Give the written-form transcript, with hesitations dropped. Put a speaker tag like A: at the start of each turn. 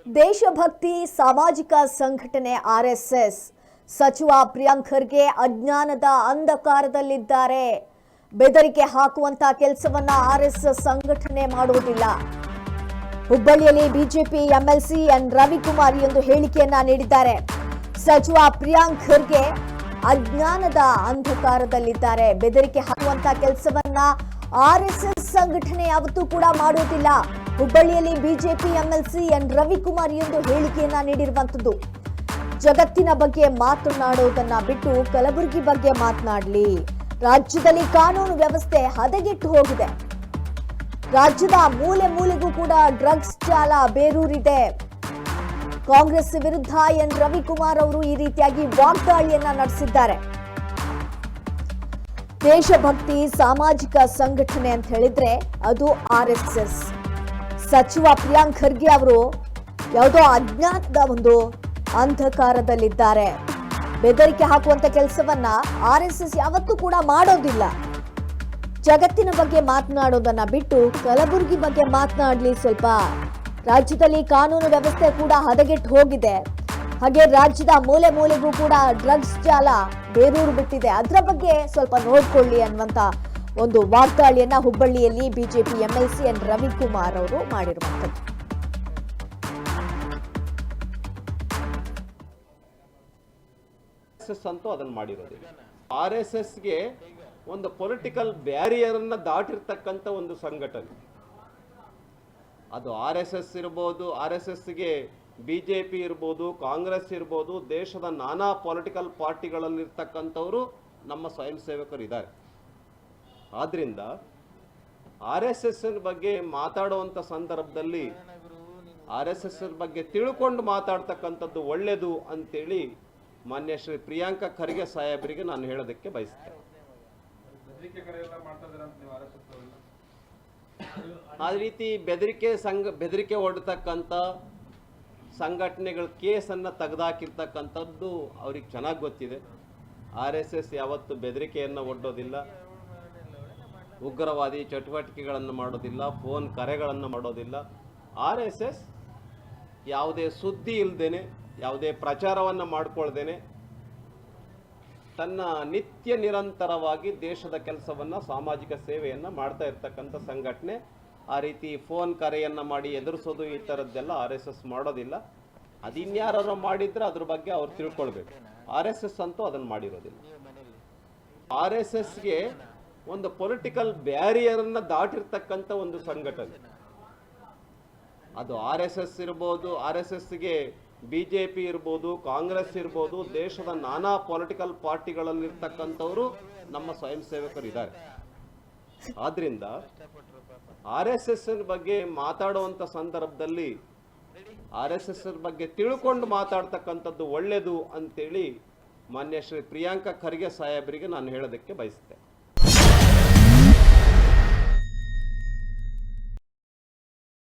A: ದೇಶಭಕ್ತಿ ಸಾಮಾಜಿಕ ಸಂಘಟನೆ ಆರ್ಎಸ್ಎಸ್ ಸಚಿವ ಪ್ರಿಯಾಂಕ್ ಖರ್ಗೆ ಅಜ್ಞಾನದ ಅಂಧಕಾರದಲ್ಲಿದ್ದಾರೆ. ಬೆದರಿಕೆ ಹಾಕುವಂತ ಕೆಲಸವನ್ನ ಆರ್ಎಸ್ಎಸ್ ಸಂಘಟನೆ ಮಾಡುವುದಿಲ್ಲ. ಹುಬ್ಬಳ್ಳಿಯಲ್ಲಿ ಬಿಜೆಪಿ ಎಂಎಲ್ಸಿ ಎನ್ ರವಿಕುಮಾರ್ ಎಂದು ಹೇಳಿಕೆಯನ್ನ ನೀಡಿದ್ದಾರೆ. ಸಚಿವ ಪ್ರಿಯಾಂಕ್ ಖರ್ಗೆ ಅಜ್ಞಾನದ ಅಂಧಕಾರದಲ್ಲಿದ್ದಾರೆ. ಬೆದರಿಕೆ ಹಾಕುವಂತ ಕೆಲಸವನ್ನ ಆರ್ಎಸ್ಎಸ್ ಸಂಘಟನೆ ಯಾವತ್ತೂ ಕೂಡ ಮಾಡುವುದಿಲ್ಲ. ಹುಬ್ಬಳ್ಳಿಯಲ್ಲಿ ಬಿಜೆಪಿ ಎಂಎಲ್ಸಿ ಎನ್ ರವಿಕುಮಾರ್ ಎಂದು ಹೇಳಿಕೆಯನ್ನ ನೀಡಿರುವಂತದ್ದು. ಜಗತ್ತಿನ ಬಗ್ಗೆ ಮಾತನಾಡುವುದನ್ನ ಬಿಟ್ಟು ಕಲಬುರಗಿ ಬಗ್ಗೆ ಮಾತನಾಡಲಿ. ರಾಜ್ಯದಲ್ಲಿ ಕಾನೂನು ವ್ಯವಸ್ಥೆ ಹದಗೆಟ್ಟು ಹೋಗಿದೆ. ರಾಜ್ಯದ ಮೂಲೆ ಮೂಲೆಗೂ ಕೂಡ ಡ್ರಗ್ಸ್ ಜಾಲ ಬೇರೂರಿದೆ. ಕಾಂಗ್ರೆಸ್ ವಿರುದ್ಧ ಎನ್ ರವಿಕುಮಾರ್ ಅವರು ಈ ರೀತಿಯಾಗಿ ವಾಗ್ದಾಳಿಯನ್ನ ನಡೆಸಿದ್ದಾರೆ. ದೇಶಭಕ್ತಿ ಸಾಮಾಜಿಕ ಸಂಘಟನೆ ಅಂತ ಹೇಳಿದ್ರೆ ಅದು ಆರ್ಎಸ್ಎಸ್. ಸಚಿವ ಪ್ರಿಯಾಂಕ್ ಖರ್ಗೆ ಅವರು ಯಾವುದೋ ಅಜ್ಞಾನದ ಒಂದು ಅಂಧಕಾರದಲ್ಲಿದ್ದಾರೆ. ಬೆದರಿಕೆ ಹಾಕುವಂತ ಕೆಲಸವನ್ನ ಆರ್ಎಸ್ಎಸ್ ಯಾವತ್ತೂ ಕೂಡ ಮಾಡೋದಿಲ್ಲ. ಜಗತ್ತಿನ ಬಗ್ಗೆ ಮಾತನಾಡೋದನ್ನ ಬಿಟ್ಟು ಕಲಬುರಗಿ ಬಗ್ಗೆ ಮಾತನಾಡಲಿ. ಸ್ವಲ್ಪ ರಾಜ್ಯದಲ್ಲಿ ಕಾನೂನು ವ್ಯವಸ್ಥೆ ಕೂಡ ಹದಗೆಟ್ಟು ಹೋಗಿದೆ. ಹಾಗೆ ರಾಜ್ಯದ ಮೂಲೆ ಮೂಲೆಗೂ ಕೂಡ ಡ್ರಗ್ಸ್ ಜಾಲ ಬೇರೂರು ಬಿಟ್ಟಿದೆ. ಅದರ ಬಗ್ಗೆ ಸ್ವಲ್ಪ ನೋಡ್ಕೊಳ್ಳಿ ಅನ್ನುವಂತ ಒಂದು ವಾಗ್ದಾಳಿಯನ್ನ ಹುಬ್ಬಳ್ಳಿಯಲ್ಲಿ ಬಿಜೆಪಿ ಎಂಎಲ್ಸಿ ಎನ್ ರವಿಕುಮಾರ್ ಅವರು ಮಾಡಿರುವಂತದ್ದು.
B: ಅಂತೂ ಅದನ್ನು ಮಾಡಿರೋದಿಲ್ಲ. ಆರ್ಎಸ್ಎಸ್ಗೆ ಒಂದು ಪೊಲಿಟಿಕಲ್ ಬ್ಯಾರಿಯರ್ ಅನ್ನ ದಾಟಿರ್ತಕ್ಕಂಥ ಒಂದು ಸಂಘಟನೆ ಅದು ಆರ್ಎಸ್ಎಸ್ ಇರ್ಬೋದು. ಆರ್ಎಸ್ಎಸ್ಗೆ ಬಿಜೆಪಿ ಇರ್ಬೋದು, ಕಾಂಗ್ರೆಸ್ ಇರ್ಬೋದು, ದೇಶದ ನಾನಾ ಪೊಲಿಟಿಕಲ್ ಪಾರ್ಟಿಗಳಲ್ಲಿರ್ತಕ್ಕಂಥವರು ನಮ್ಮ ಸ್ವಯಂ ಸೇವಕರು ಇದ್ದಾರೆ. ಆದ್ರಿಂದ ಆರ್ಎಸ್ಎಸ್ ಬಗ್ಗೆ ಮಾತಾಡುವಂಥ ಸಂದರ್ಭದಲ್ಲಿ ಆರ್ಎಸ್ಎಸ್ ಬಗ್ಗೆ ತಿಳ್ಕೊಂಡು ಮಾತಾಡ್ತಕ್ಕಂಥದ್ದು ಒಳ್ಳೆಯದು ಅಂತೇಳಿ ಮಾನ್ಯ ಶ್ರೀ ಪ್ರಿಯಾಂಕ ಖರ್ಗೆ ಸಾಹೇಬರಿಗೆ ನಾನು ಹೇಳೋದಕ್ಕೆ ಬಯಸ್ತೇನೆ. ಆ ರೀತಿ ಬೆದರಿಕೆ ಹೊಡ್ತಕ್ಕಂಥ ಸಂಘಟನೆಗಳ ಕೇಸನ್ನು ತೆಗೆದಾಕಿರ್ತಕ್ಕಂಥದ್ದು ಅವ್ರಿಗೆ ಚೆನ್ನಾಗಿ ಗೊತ್ತಿದೆ. ಆರ್ಎಸ್ಎಸ್ ಯಾವತ್ತು ಬೆದರಿಕೆಯನ್ನು ಒಡ್ಡೋದಿಲ್ಲ, ಉಗ್ರವಾದಿ ಚಟುವಟಿಕೆಗಳನ್ನು ಮಾಡೋದಿಲ್ಲ, ಫೋನ್ ಕರೆಗಳನ್ನು ಮಾಡೋದಿಲ್ಲ. ಆರ್ಎಸ್ಎಸ್ ಯಾವುದೇ ಸುದ್ದಿ ಇಲ್ಲದೇನೆ, ಯಾವುದೇ ಪ್ರಚಾರವನ್ನು ಮಾಡಿಕೊಳ್ದೇನೆ ತನ್ನ ನಿತ್ಯ ನಿರಂತರವಾಗಿ ದೇಶದ ಕೆಲಸವನ್ನು, ಸಾಮಾಜಿಕ ಸೇವೆಯನ್ನು ಮಾಡ್ತಾ ಇರ್ತಕ್ಕಂಥ ಸಂಘಟನೆ. ಆ ರೀತಿ ಫೋನ್ ಕರೆಯನ್ನು ಮಾಡಿ ಎದುರಿಸೋದು ಈ ಥರದ್ದೆಲ್ಲ ಆರ್ಎಸ್ಎಸ್ ಮಾಡೋದಿಲ್ಲ. ಅದಿನ್ಯಾರು ಮಾಡಿದ್ರೆ ಅದ್ರ ಬಗ್ಗೆ ಅವ್ರು ತಿಳ್ಕೊಳ್ಬೇಕು. ಆರ್ಎಸ್ಎಸ್ ಅಂತೂ ಅದನ್ನು ಮಾಡಿರೋದಿಲ್ಲ. ಆರ್ಎಸ್ಎಸ್ಗೆ ಒಂದು ಪೊಲಿಟಿಕಲ್ ಬ್ಯಾರಿಯರ್ ಅನ್ನ ದಾಟಿರ್ತಕ್ಕಂಥ ಒಂದು ಸಂಘಟನೆ ಅದು ಆರ್ಎಸ್ಎಸ್ ಇರ್ಬೋದು. ಆರ್ಎಸ್ಎಸ್ಗೆ ಬಿಜೆಪಿ ಇರ್ಬೋದು, ಕಾಂಗ್ರೆಸ್ ಇರ್ಬೋದು, ದೇಶದ ನಾನಾ ಪೊಲಿಟಿಕಲ್ ಪಾರ್ಟಿಗಳಲ್ಲಿರ್ತಕ್ಕಂಥವರು ನಮ್ಮ ಸ್ವಯಂ ಸೇವಕರು ಇದ್ದಾರೆ. ಆದ್ರಿಂದ ಆರ್ಎಸ್ಎಸ್ ಬಗ್ಗೆ ಮಾತಾಡುವಂಥ ಸಂದರ್ಭದಲ್ಲಿ ಆರ್ಎಸ್ಎಸ್ ಬಗ್ಗೆ ತಿಳ್ಕೊಂಡು ಮಾತಾಡ್ತಕ್ಕಂಥದ್ದು ಒಳ್ಳೆಯದು ಅಂತೇಳಿ ಮಾನ್ಯ ಶ್ರೀ ಪ್ರಿಯಾಂಕ ಖರ್ಗೆ ಸಾಹೇಬರಿಗೆ ನಾನು ಹೇಳೋದಕ್ಕೆ ಬಯಸ್ತೇನೆ.